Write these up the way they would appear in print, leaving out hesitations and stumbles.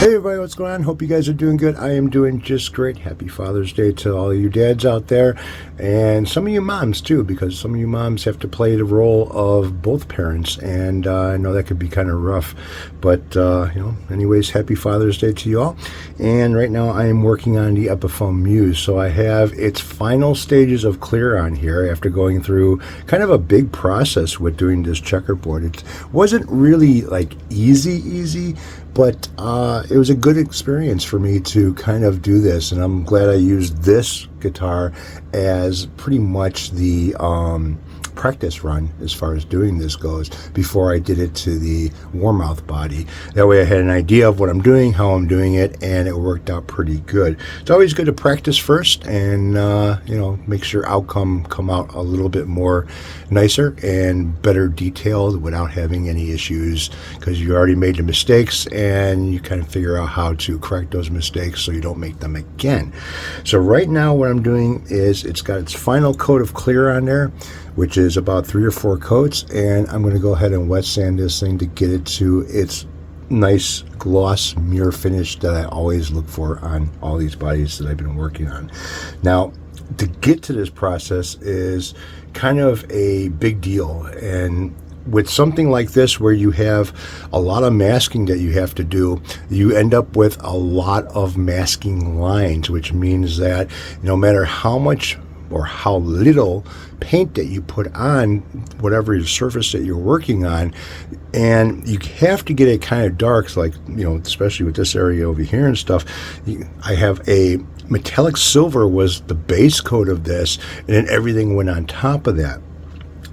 Hey everybody, what's going on? Hope you guys are doing good. I am doing just great. Happy Father's Day to all of you dads out there, and some of you moms too, because some of you moms have to play the role of both parents, and I know that could be kind of rough, but anyways, happy Father's Day to you all. And right now I am working on the Epiphone Muse, so I have its final stages of clear on here after going through kind of a big process with doing this checkerboard. It wasn't really like easy, but it was a good experience for me to kind of do this, and I'm glad I used this guitar as pretty much the practice run as far as doing this goes before I did it to the warmouth body. That way I had an idea of what I'm doing, how I'm doing it, and it worked out pretty good. It's always good to practice first and make sure outcome come out a little bit more nicer and better detailed without having any issues, because you already made the mistakes and you kind of figure out how to correct those mistakes so you don't make them again. So right now what I'm doing is it's got its final coat of clear on there, which is about 3 or 4 coats, and I'm going to go ahead and wet sand this thing to get it to its nice gloss mirror finish that I always look for on all these bodies that I've been working on. Now, to get to this process is kind of a big deal, and with something like this where you have a lot of masking that you have to do, you end up with a lot of masking lines, which means that no matter how much or how little paint that you put on whatever surface that you're working on, and you have to get it kind of dark, so like, especially with this area over here and stuff, I have a metallic silver was the base coat of this, and then everything went on top of that.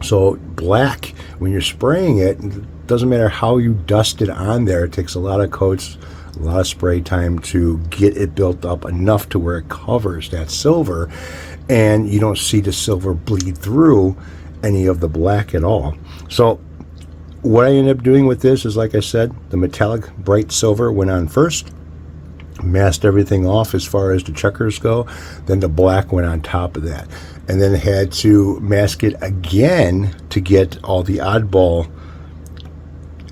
So black, when you're spraying it, doesn't matter how you dust it on there, it takes a lot of coats, a lot of spray time to get it built up enough to where it covers that silver, and you don't see the silver bleed through any of the black at all. So what I ended up doing with this is, like I said, the metallic bright silver went on first, masked everything off as far as the checkers go, then the black went on top of that, and then had to mask it again to get all the oddball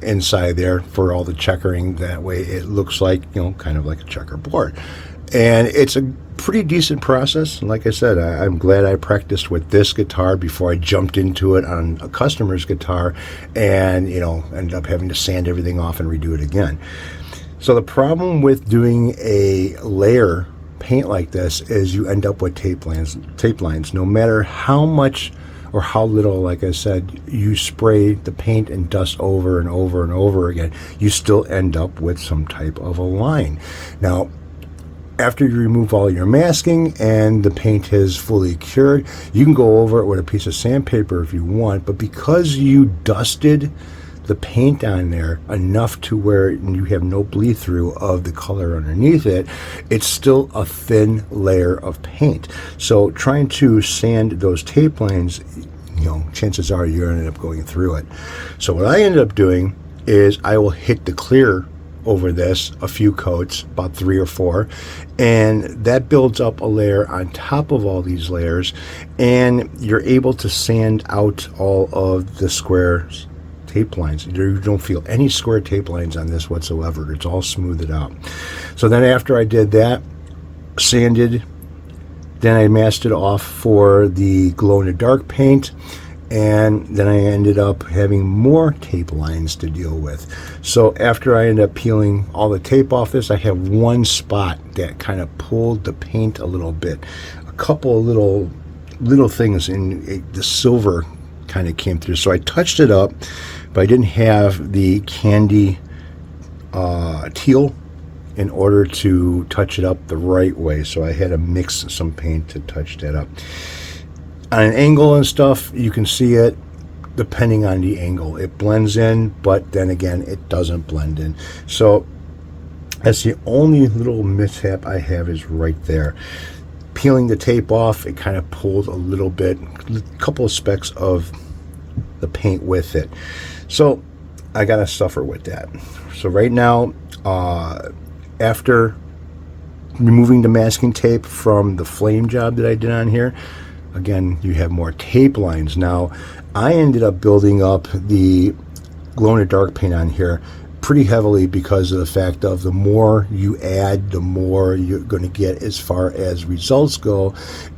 inside there for all the checkering. That way it looks like, kind of like a checkerboard. And it's a pretty decent process. Like I said, I'm glad I practiced with this guitar before I jumped into it on a customer's guitar and, ended up having to sand everything off and redo it again. So the problem with doing a layer paint like this is you end up with tape lines. No matter how much or how little, like I said, you spray the paint and dust over and over and over again, you still end up with some type of a line. Now, after you remove all your masking and the paint has fully cured, you can go over it with a piece of sandpaper if you want, but because you dusted the paint on there enough to where you have no bleed through of the color underneath it, it's still a thin layer of paint. So trying to sand those tape lines, chances are you're going to end up going through it. So what I ended up doing is I will hit the clear over this a few coats, about 3 or 4, and that builds up a layer on top of all these layers, and you're able to sand out all of the squares tape lines. You don't feel any square tape lines on this whatsoever. It's all smoothed out. So then after I did that, sanded, then I masked it off for the glow-in-the-dark paint, and then I ended up having more tape lines to deal with. So after I ended up peeling all the tape off this, I have one spot that kind of pulled the paint a little bit. A couple of little things in the silver kind of came through. So I touched it up, but I didn't have the candy teal in order to touch it up the right way. So I had to mix some paint to touch that up. On an angle and stuff, you can see it depending on the angle. It blends in, but then again, it doesn't blend in. So that's the only little mishap I have is right there. Peeling the tape off, it kind of pulled a little bit, a couple of specks of the paint with it. So I got to suffer with that. So right now, after removing the masking tape from the flame job that I did on here, again, you have more tape lines. Now, I ended up building up the glow-in-the-dark paint on here pretty heavily because of the fact of the more you add, the more you're going to get as far as results go,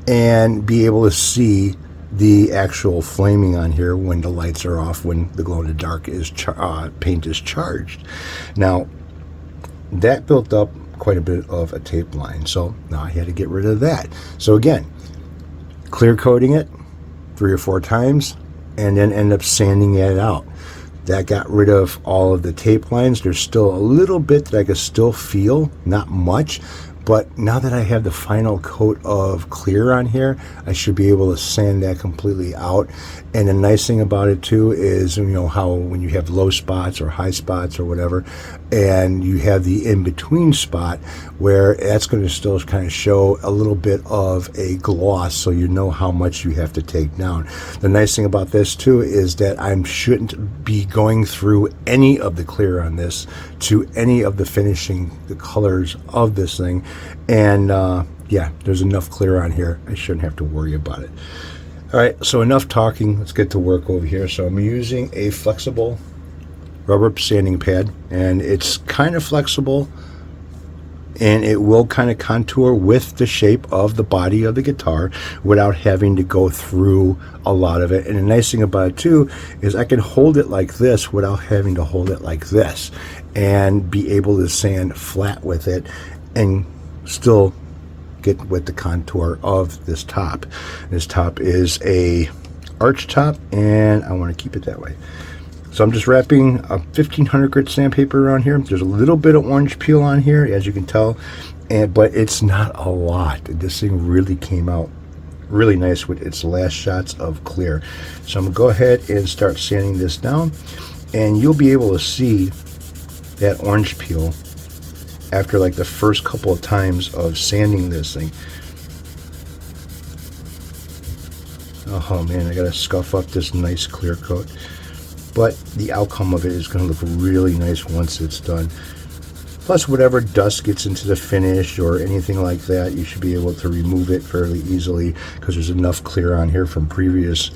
and be able to see the actual flaming on here when the lights are off, when the glow in the dark is paint is charged. Now that built up quite a bit of a tape line, so now I had to get rid of that. So again, clear coating it 3 or 4 times and then end up sanding it out. That got rid of all of the tape lines. There's still a little bit that I can still feel, not much, but now that I have the final coat of clear on here, I should be able to sand that completely out. And the nice thing about it too is, you know, how when you have low spots or high spots or whatever, and you have the in-between spot where that's going to still kind of show a little bit of a gloss, so you know how much you have to take down. The nice thing about this too is that I shouldn't be going through any of the clear on this to any of the finishing, the colors of this thing. And yeah, there's enough clear on here. I shouldn't have to worry about it. All right, so enough talking. Let's get to work over here. So I'm using a flexible rubber sanding pad, and it's kind of flexible, and it will kind of contour with the shape of the body of the guitar without having to go through a lot of it. And the nice thing about it too is I can hold it like this without having to hold it like this, and be able to sand flat with it and still get with the contour of this top. This top is a arch top, and I want to keep it that way. So I'm just wrapping a 1500 grit sandpaper around here. There's a little bit of orange peel on here, as you can tell, but it's not a lot. This thing really came out really nice with its last shots of clear. So I'm gonna go ahead and start sanding this down, and you'll be able to see that orange peel after like the first couple of times of sanding this thing. Oh man, I gotta scuff up this nice clear coat. But the outcome of it is going to look really nice once it's done. Plus, whatever dust gets into the finish or anything like that, you should be able to remove it fairly easily, because there's enough clear on here from previous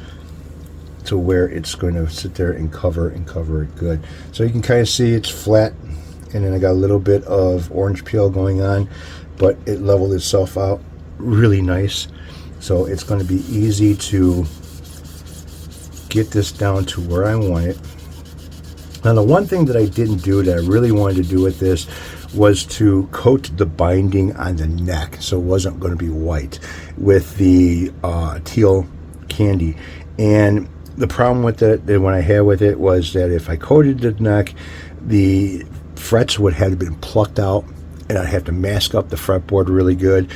to where it's going to sit there and cover it good. So you can kind of see it's flat, and then I got a little bit of orange peel going on, but it leveled itself out really nice. So it's going to be easy to get this down to where I want it. Now, the one thing that I didn't do that I really wanted to do with this was to coat the binding on the neck, so it wasn't going to be white, with the teal candy. And the problem with it that when I had with it was that if I coated the neck, the frets would have been plucked out, and I'd have to mask up the fretboard really good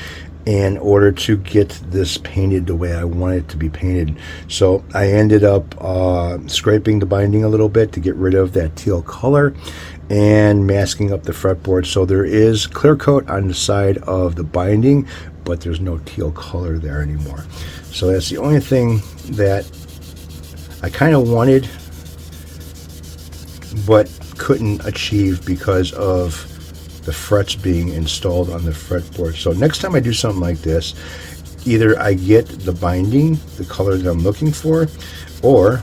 in order to get this painted the way I want it to be painted. So I ended up scraping the binding a little bit to get rid of that teal color and masking up the fretboard. So there is clear coat on the side of the binding, but there's no teal color there anymore. So that's the only thing that I kind of wanted but couldn't achieve because of the frets being installed on the fretboard. So next time I do something like this, either I get the binding, the color that I'm looking for, or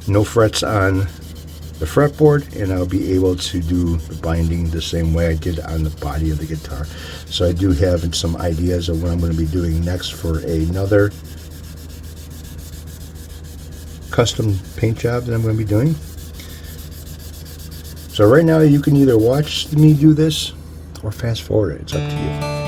no frets on the fretboard, and I'll be able to do the binding the same way I did on the body of the guitar. So I do have some ideas of what I'm going to be doing next for another custom paint job that I'm going to be doing. So right now you can either watch me do this or fast forward it. It's up to you.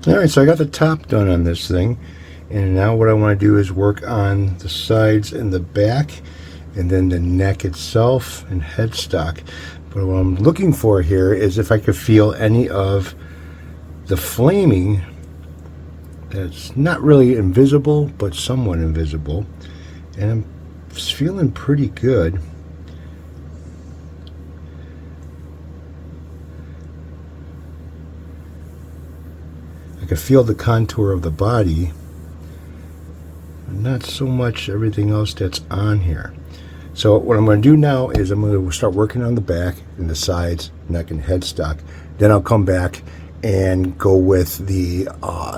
Alright, so I got the top done on this thing, And now what I want to do is work on the sides and the back, and then the neck itself and headstock. But what I'm looking for here is if I could feel any of the flaming that's not really invisible, but somewhat invisible. And I'm feeling pretty good. I can feel the contour of the body, but not so much everything else that's on here. So what I'm going to do now is I'm going to start working on the back and the sides, neck and headstock. Then I'll come back and go with the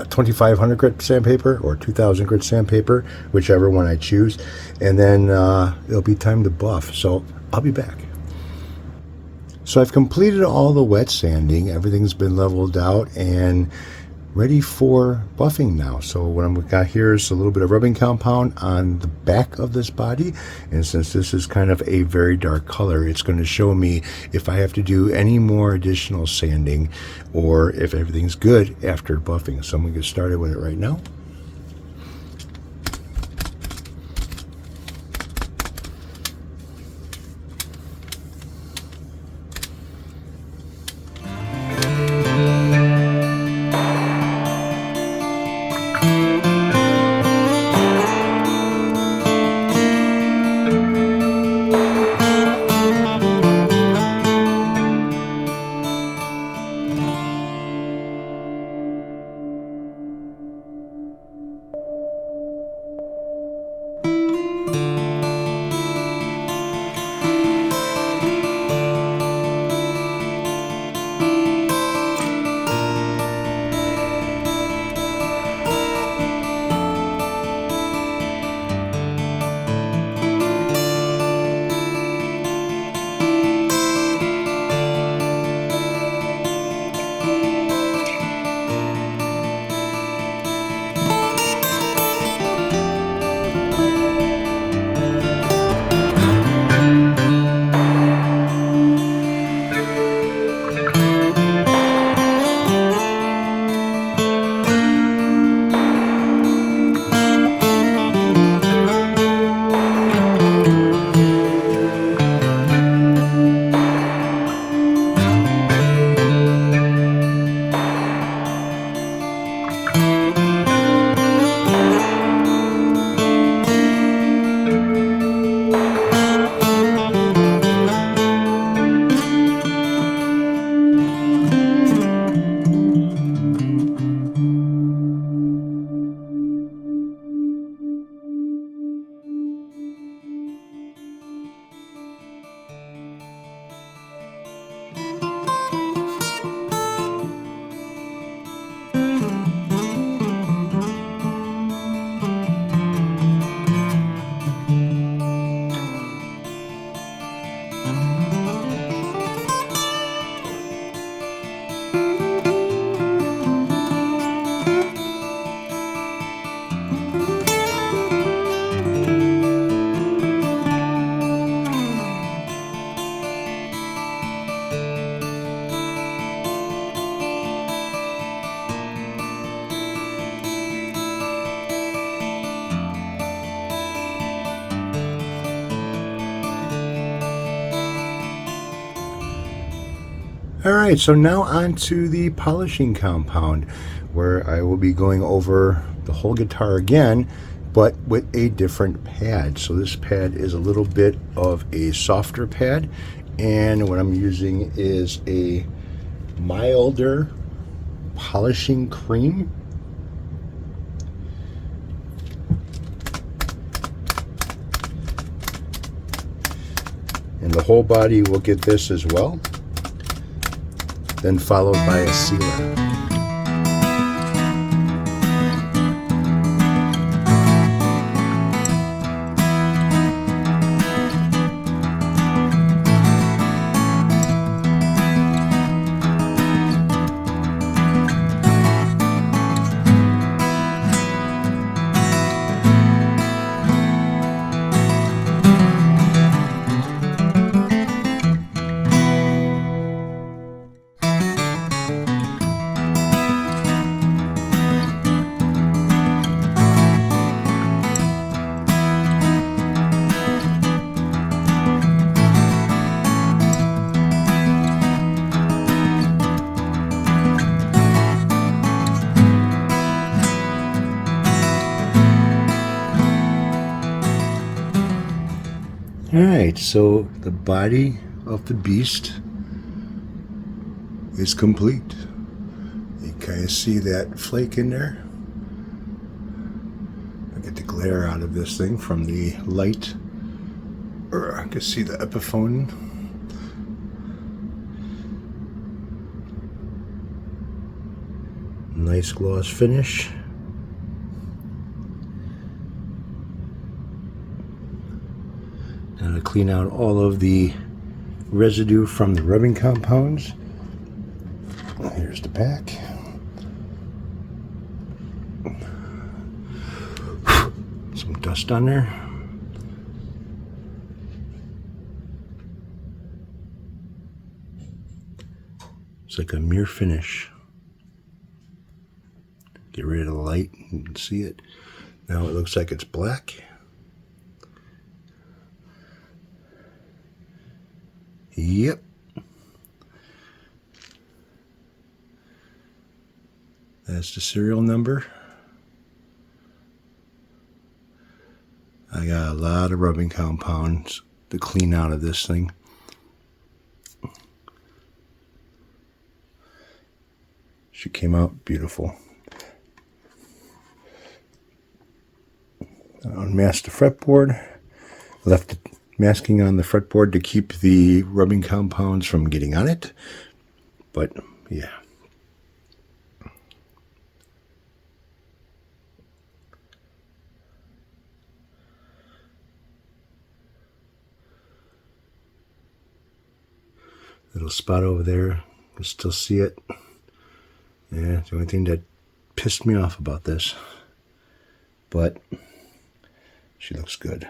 2500 grit sandpaper or 2000 grit sandpaper, whichever one I choose. And then it'll be time to buff. So I'll be back. So I've completed all the wet sanding. Everything's been leveled out and ready for buffing now. So what I've got here is a little bit of rubbing compound on the back of this body, and since this is kind of a very dark color, it's going to show me if I have to do any more additional sanding or if everything's good after buffing. So I'm going to get started with it right now. Alright, so now on to the polishing compound, where I will be going over the whole guitar again, but with a different pad. So this pad is a little bit of a softer pad, and what I'm using is a milder polishing cream. And the whole body will get this as well, then followed by a sealer. Alright, so the body of the beast is complete. You kind of see that flake in there. I get the glare out of this thing from the light. I can see the Epiphone. Nice gloss finish. Now to clean out all of the residue from the rubbing compounds. Here's the back. Some dust on there. It's like a mirror finish. Get rid of the light, you can see it. Now it looks like it's black. Yep. That's the serial number. I got a lot of rubbing compounds to clean out of this thing. She came out beautiful. Unmasked the fretboard. Left it masking on the fretboard to keep the rubbing compounds from getting on it. But yeah. Little spot over there. You can still see it. Yeah, it's the only thing that pissed me off about this. But she looks good.